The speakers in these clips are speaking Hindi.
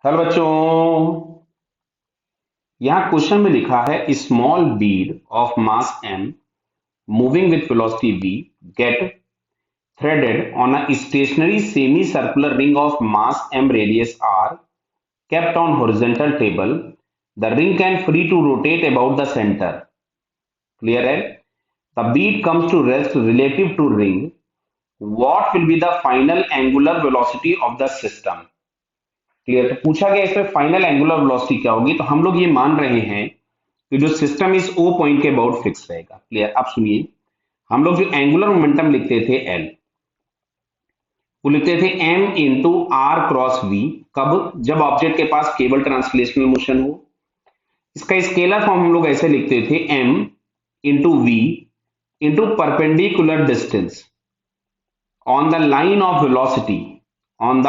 हेलो बच्चों। यहाँ क्वेश्चन में लिखा है small bead of mass m moving with velocity v get threaded on a stationary semicircular ring of mass m radius r kept on horizontal table. The ring can free to rotate about the center. Clear है? The bead comes to rest relative to ring. What will be the final angular velocity of the system? Clear. तो पूछा गया इसमें फाइनल एंगुलर वेलोसिटी क्या होगी, तो हम लोग ये मान रहे हैं कि जो सिस्टम इस ओ पॉइंट के अबाउट फिक्स रहेगा। क्लियर। अब सुनिए, हम लोग जो एंगुलर मोमेंटम लिखते थे एल, वो लिखते थे M into R cross V. कब? जब ऑब्जेक्ट के पास केबल ट्रांसलेशनल मोशन हो। इसका स्केलर फॉर्म हम लोग ऐसे लिखते थे M into V into perpendicular distance on the line of velocity, on the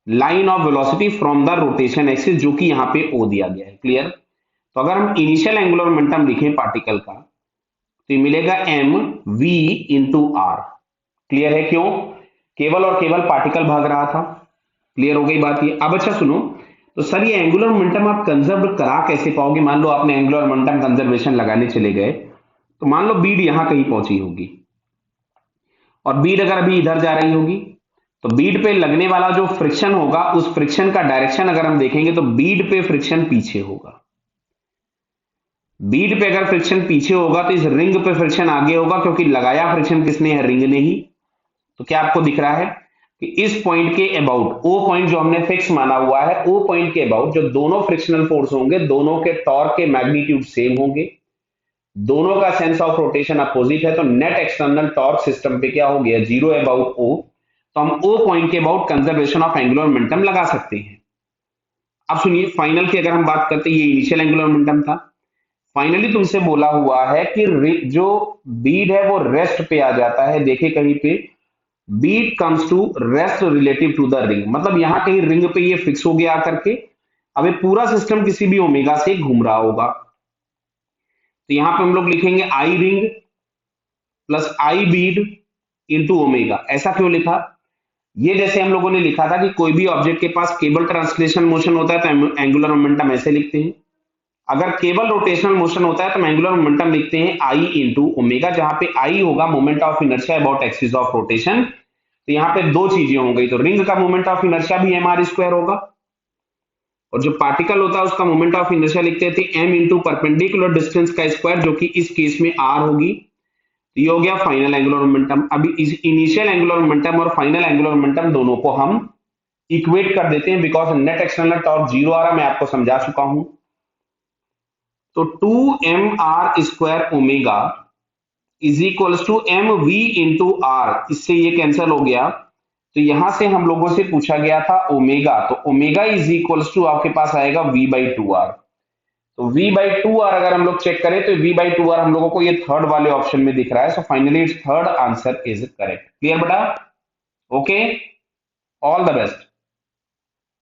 line of velocity from the rotation axis, जो कि यहां पे ओ दिया गया है। क्लियर। तो अगर हम इनिशियल एंगुलर मोमेंटम लिखें पार्टिकल का, तो ये मिलेगा M V into R. Clear है? क्यों? केवल और केवल पार्टिकल भाग रहा था। क्लियर हो गई बात ये। अब अच्छा सुनो, तो सर ये एंगुलर मोमेंटम आप कंजर्व करा कैसे पाओगे? मान लो आपने एंगुलर मोमेंटम कंजर्वेशन लगाने चले गए, तो मान लो बीड यहां कहीं पहुंची होगी और बीड अगर अभी इधर जा रही होगी, तो बीड पे लगने वाला जो फ्रिक्शन होगा, उस फ्रिक्शन का डायरेक्शन अगर हम देखेंगे तो बीड पे फ्रिक्शन पीछे होगा। बीड पे अगर फ्रिक्शन पीछे होगा तो इस रिंग पे फ्रिक्शन आगे होगा, क्योंकि लगाया फ्रिक्शन किसने है? रिंग ने ही। तो क्या आपको दिख रहा है कि इस पॉइंट के अबाउट, ओ पॉइंट जो हमने फिक्स माना हुआ है, ओ पॉइंट के अबाउट जो दोनों फ्रिक्शनल फोर्स होंगे, दोनों के टॉर्क के मैग्नीट्यूड सेम होंगे, दोनों का सेंस ऑफ रोटेशन अपोजिट है, तो नेट एक्सटर्नल टॉर्क सिस्टम पे क्या हो गया? जीरो अबाउट ओ। तो हम ओ पॉइंट के about conservation of angular momentum लगा सकते हैं। अब सुनिए, फाइनल की अगर हम बात करते हैं, ये इनिशियल एंगुलर मोमेंटम था। फाइनली तुमसे बोला हुआ है कि जो बीड है वो रेस्ट पे आ जाता है। देखे कहीं पे, bead comes to rest relative to the ring, मतलब यहां कहीं रिंग पे ये फिक्स हो गया करके। अब ये पूरा सिस्टम किसी भी ओमेगा से घूम रहा होगा, तो यहां पे हम लोग लिखेंगे आई रिंग प्लस आई बीड इंटू ओमेगा। ऐसा क्यों लिखा? ये जैसे हम लोगों ने लिखा था कि कोई भी ऑब्जेक्ट के पास केबल ट्रांसलेशन मोशन होता है तो एंगुलर मोमेंटम ऐसे लिखते हैं। अगर केवल रोटेशनल मोशन होता है तो एंगुलर मोमेंटम लिखते हैं आई इंटू ओमेगा, जहां पे आई होगा moment of inertia about axis of rotation. तो यहाँ पे दो चीजें हो गई, तो रिंग का मोमेंट ऑफ इनर्शिया भी एम आर स्क्वायर होगा, और जो पार्टिकल होता है उसका मोमेंट ऑफ इनर्शिया लिखते थे एम इंटू परपेंडिकुलर डिस्टेंस का स्क्वायर, जो कि इस केस में आर होगी। तो ये हो गया फाइनल एंगुलर मोमेंटम। अभी इस इनिशियल एंगुलर मोमेंटम और फाइनल एंगुलर मोमेंटम दोनों को हम इक्वेट कर देते हैं, because net external torque zero आ रहा, मैं आपको समझा चुका हूं। तो two M R square omega is equals to M V into R, इससे ये कैंसिल हो गया। तो यहां से हम लोगों से पूछा गया था ओमेगा, तो ओमेगा इज इक्वल्स टू आपके पास आएगा वी बाई टू आर। तो v बाई टू आर अगर हम लोग चेक करें तो v बाई टू आर हम लोगों को ये थर्ड वाले ऑप्शन में दिख रहा है। So finally it's third answer is correct. Clear बेटा? Okay, all the best.